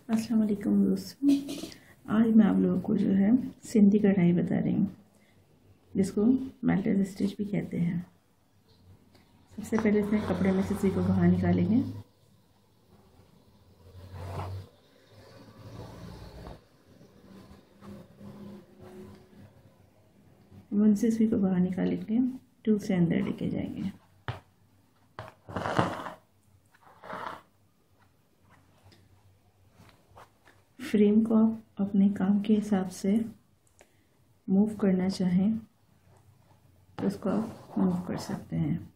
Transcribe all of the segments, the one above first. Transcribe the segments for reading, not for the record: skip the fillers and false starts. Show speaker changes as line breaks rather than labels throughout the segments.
अस्सलाम वालेकुम दोस्तों। आज मैं आप लोगों को जो है सिंधी कढ़ाई बता रही हूँ, जिसको मेल्टेड स्टिच भी कहते हैं। सबसे पहले से कपड़े में से सुई को बाहर निकालेंगे। वन से सुई को बाहर निकाल के टू से अंदर लेके जाएंगे। फ्रेम को आप अपने काम के हिसाब से मूव करना चाहें तो उसको आप मूव कर सकते हैं।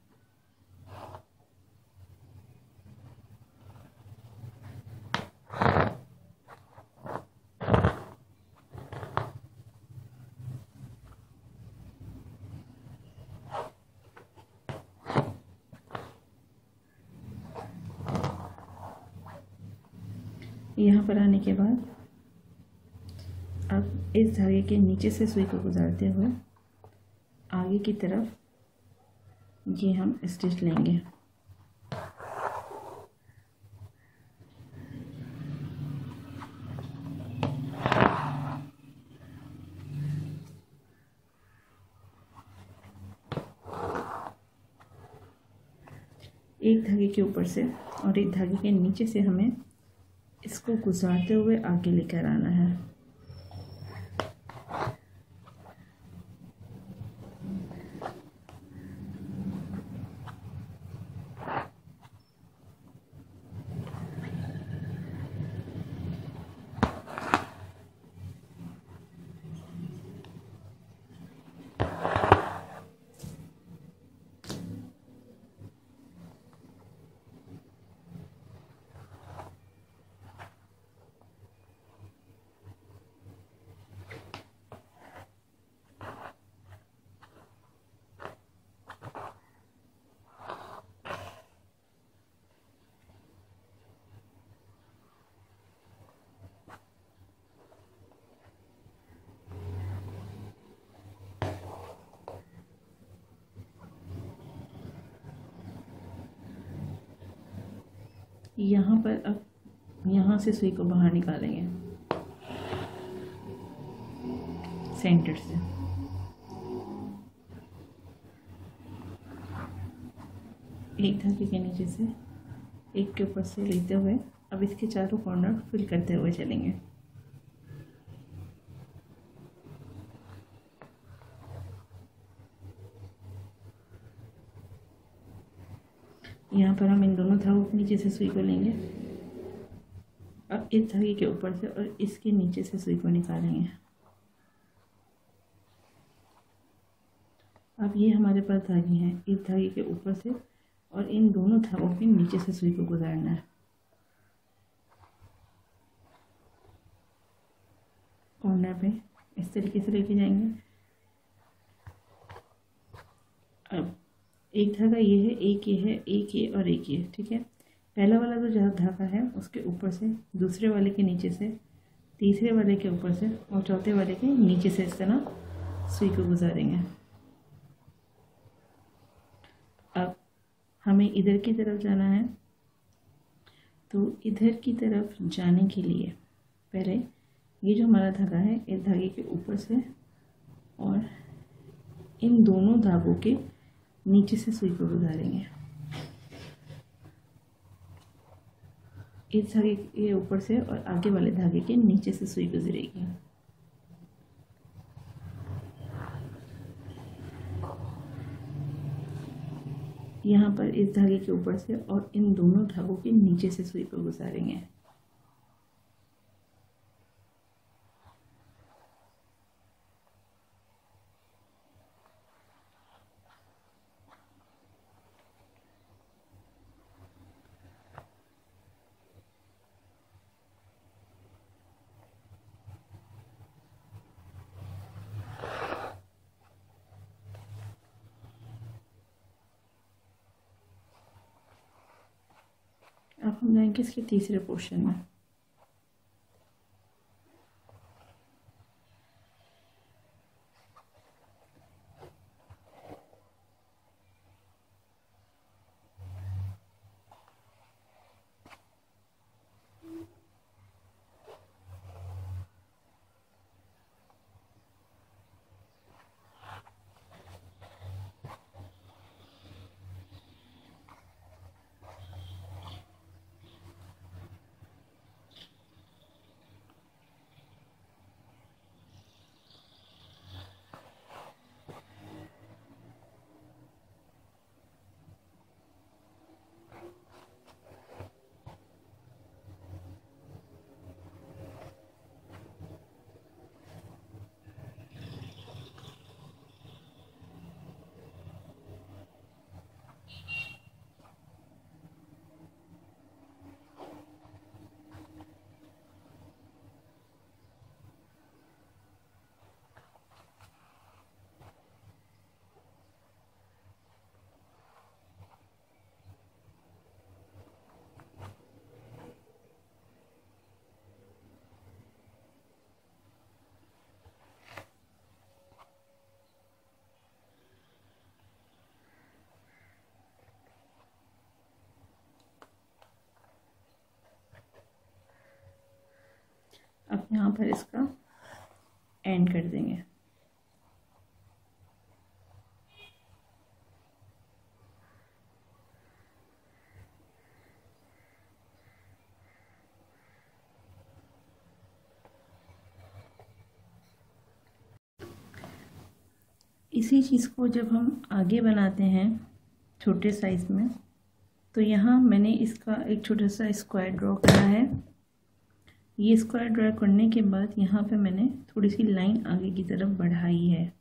यहाँ पर आने के बाद अब इस धागे के नीचे से सुई को गुजारते हुए आगे की तरफ ये हम स्टिच लेंगे। एक धागे के ऊपर से और एक धागे के नीचे से हमें इसको गुजारते हुए आगे लेकर आना है। यहाँ पर अब यहाँ से सुई को बाहर निकालेंगे सेंटर से। एक धागे के नीचे से एक के ऊपर से लेते हुए अब इसके चारों कॉर्नर फिल करते हुए चलेंगे। यहाँ पर हम इन दोनों धागों के नीचे से सुई को लेंगे। अब इस धागे के ऊपर से और इसके नीचे से सुई को निकालेंगे। अब ये हमारे पास धागे हैं, इस धागे के ऊपर से और इन दोनों धागों के नीचे से सुई को गुजारना है। कॉर्नर पे इस तरीके से लेके जाएंगे। अब एक धागा ये है, एक ये है, एक ये और एक ये, ठीक है। पहला वाला जो धागा है उसके ऊपर से, दूसरे वाले के नीचे से, तीसरे वाले के ऊपर से और चौथे वाले के नीचे से इस तरह सुई को गुजारेंगे। अब हमें इधर की तरफ जाना है, तो इधर की तरफ जाने के लिए पहले ये जो हमारा धागा है इस धागे के ऊपर से और इन दोनों धागों के नीचे से सुई को गुजारेंगे। इस धागे के ऊपर से और आगे वाले धागे के नीचे से सुई गुजरेगी। यहाँ पर इस धागे के ऊपर से और इन दोनों धागों के नीचे से सुई को गुजारेंगे। अब हम जाएंगे इसके तीसरे पोर्शन में। यहाँ पर इसका एंड कर देंगे। इसी चीज़ को जब हम आगे बनाते हैं छोटे साइज़ में, तो यहाँ मैंने इसका एक छोटा सा स्क्वायर ड्रॉ करा है। ये स्क्वायर ड्रॉ करने के बाद यहाँ पे मैंने थोड़ी सी लाइन आगे की तरफ बढ़ाई है।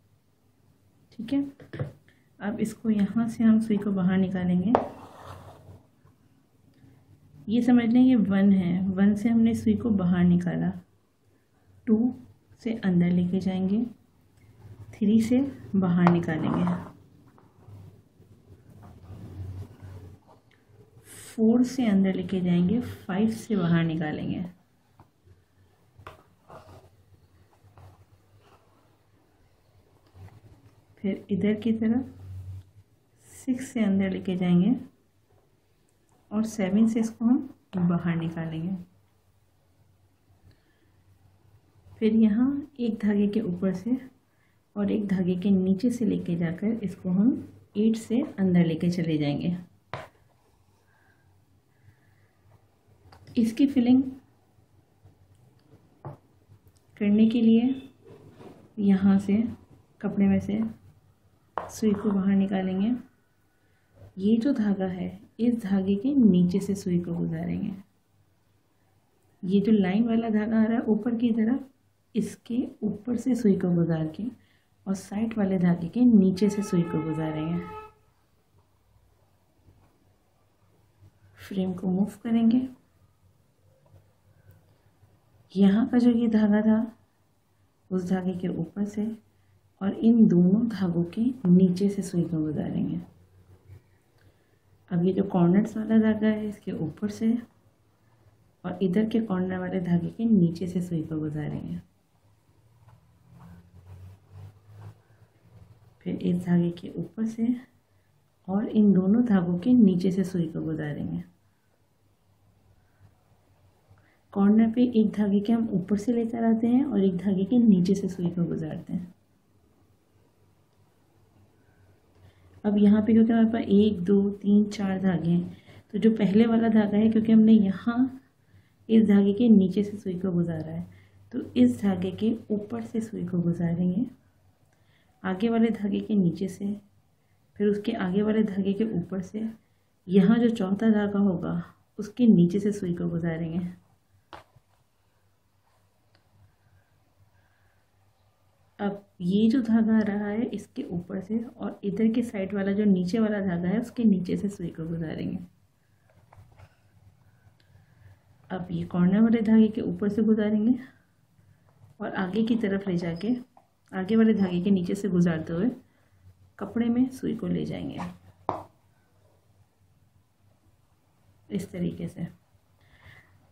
ठीक है, अब इसको यहाँ से हम सुई को बाहर निकालेंगे। ये समझ लें ये 1 है, 1 से हमने सुई को बाहर निकाला, 2 से अंदर लेके जाएंगे, 3 से बाहर निकालेंगे, 4 से अंदर लेके जाएंगे, 5 से बाहर निकालेंगे, फिर इधर की तरफ 6 से अंदर लेके जाएंगे और 7 से इसको हम बाहर निकालेंगे। फिर यहाँ एक धागे के ऊपर से और एक धागे के नीचे से लेके जाकर इसको हम 8 से अंदर लेके चले जाएंगे। इसकी फिलिंग करने के लिए यहाँ से कपड़े में से सुई को बाहर निकालेंगे। ये जो धागा है इस धागे के नीचे से सुई को गुजारेंगे। ये जो लाइन वाला धागा आ रहा है ऊपर की तरफ, इसके ऊपर से सुई को गुजार के और साइड वाले धागे के नीचे से सुई को गुजारेंगे। फ्रेम को मूव करेंगे। यहाँ का जो ये धागा था उस धागे के ऊपर से और इन दोनों धागों के नीचे से सुई को गुजारेंगे। अब ये जो कॉर्नर्स वाला धागा है इसके ऊपर से और इधर के कॉर्नर वाले धागे के नीचे से सुई को गुजारेंगे। फिर इस धागे के ऊपर से और इन दोनों धागों के नीचे से सुई को गुजारेंगे। कॉर्नर पे एक धागे के हम ऊपर से लेकर आते हैं और एक धागे के नीचे से सुई को गुजारते हैं। अब यहाँ पे क्योंकि हमारे पास 1 2 3 4 धागे हैं, तो जो पहले वाला धागा है क्योंकि हमने यहाँ इस धागे के नीचे से सुई को गुजारा है, तो इस धागे के ऊपर से सुई को गुजारेंगे, आगे वाले धागे के नीचे से, फिर उसके आगे वाले धागे के ऊपर से, यहाँ जो चौथा धागा होगा उसके नीचे से सुई को गुजारेंगे। अब ये जो धागा आ रहा है इसके ऊपर से और इधर के साइड वाला जो नीचे वाला धागा है उसके नीचे से सुई को गुजारेंगे। अब ये कॉर्नर वाले धागे के ऊपर से गुजारेंगे और आगे की तरफ ले जाके आगे वाले धागे के नीचे से गुजारते हुए कपड़े में सुई को ले जाएंगे इस तरीके से।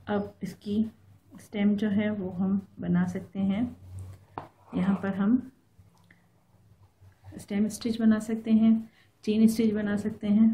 अब इसकी स्टेम जो है वो हम बना सकते हैं। यहाँ पर हम स्टेम स्टिच बना सकते हैं, चेन स्टिच बना सकते हैं।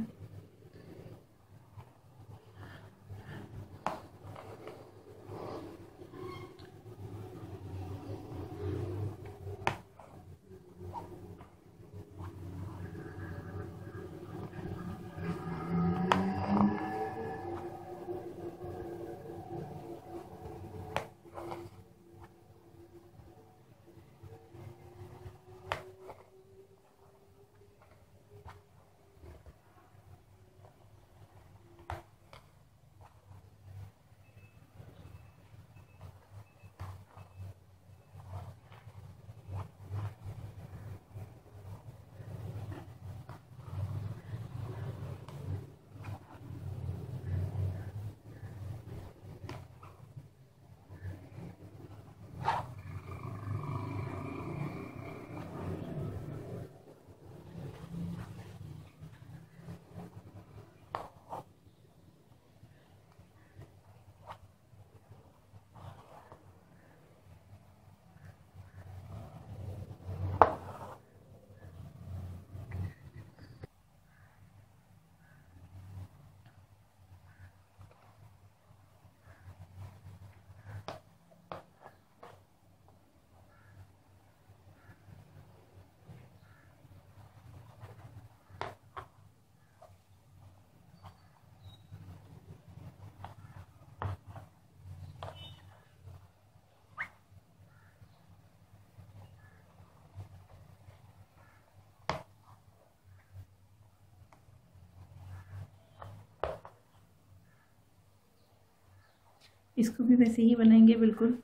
इसको भी वैसे ही बनाएंगे बिल्कुल।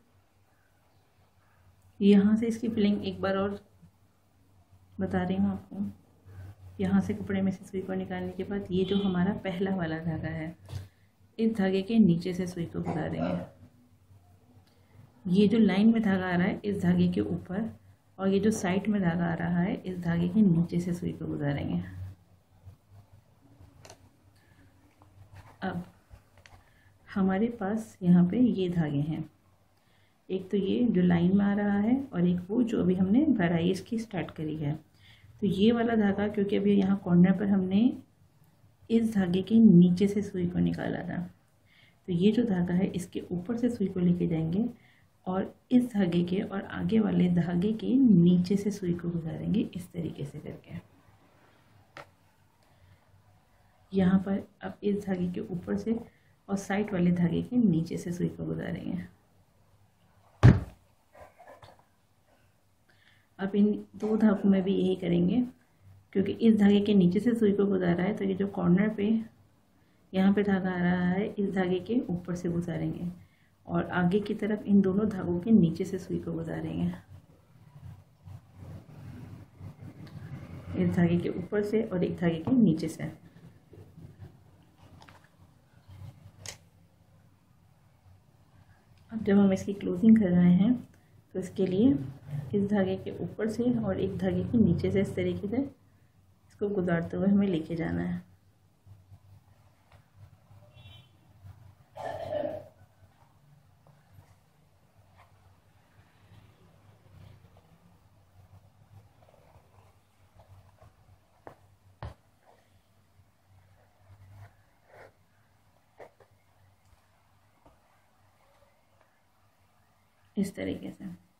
यहाँ से इसकी फिलिंग एक बार और बता रही हूँ आपको। यहाँ से कपड़े में से सुई को निकालने के बाद ये जो हमारा पहला वाला धागा है, इस धागे के नीचे से सुई को गुजारेंगे। ये जो लाइन में धागा आ रहा है इस धागे के ऊपर, और ये जो साइड में धागा आ रहा है इस धागे के नीचे से सुई को गुजारेंगे। अब हमारे पास यहाँ पे ये धागे हैं, एक तो ये जो लाइन में आ रहा है और एक वो जो अभी हमने गहराई इसकी स्टार्ट करी है। तो ये वाला धागा, क्योंकि अभी यहाँ कॉर्नर पर हमने इस धागे के नीचे से सुई को निकाला था, तो ये जो धागा है इसके ऊपर से सुई को लेके जाएंगे और इस धागे के और आगे वाले धागे के नीचे से सुई को गुजारेंगे, इस तरीके से करके। यहाँ पर अब इस धागे के ऊपर से और साइड वाले धागे के नीचे से सुई को गुजारेंगे। अब इन दो धागों में भी यही करेंगे, क्योंकि इस धागे के नीचे से सुई को गुजारा है तो ये जो कॉर्नर पे यहाँ पे धागा आ रहा है इस धागे के ऊपर से गुजारेंगे और आगे की तरफ इन दोनों धागों के नीचे से सुई को गुजारेंगे। इस धागे के ऊपर से और एक धागे के नीचे से। अब जब हम इसकी क्लोजिंग कर रहे हैं तो इसके लिए इस धागे के ऊपर से और एक धागे के नीचे से इस तरीके से इसको गुजारते हुए हमें लेके जाना है। इस तरीके से।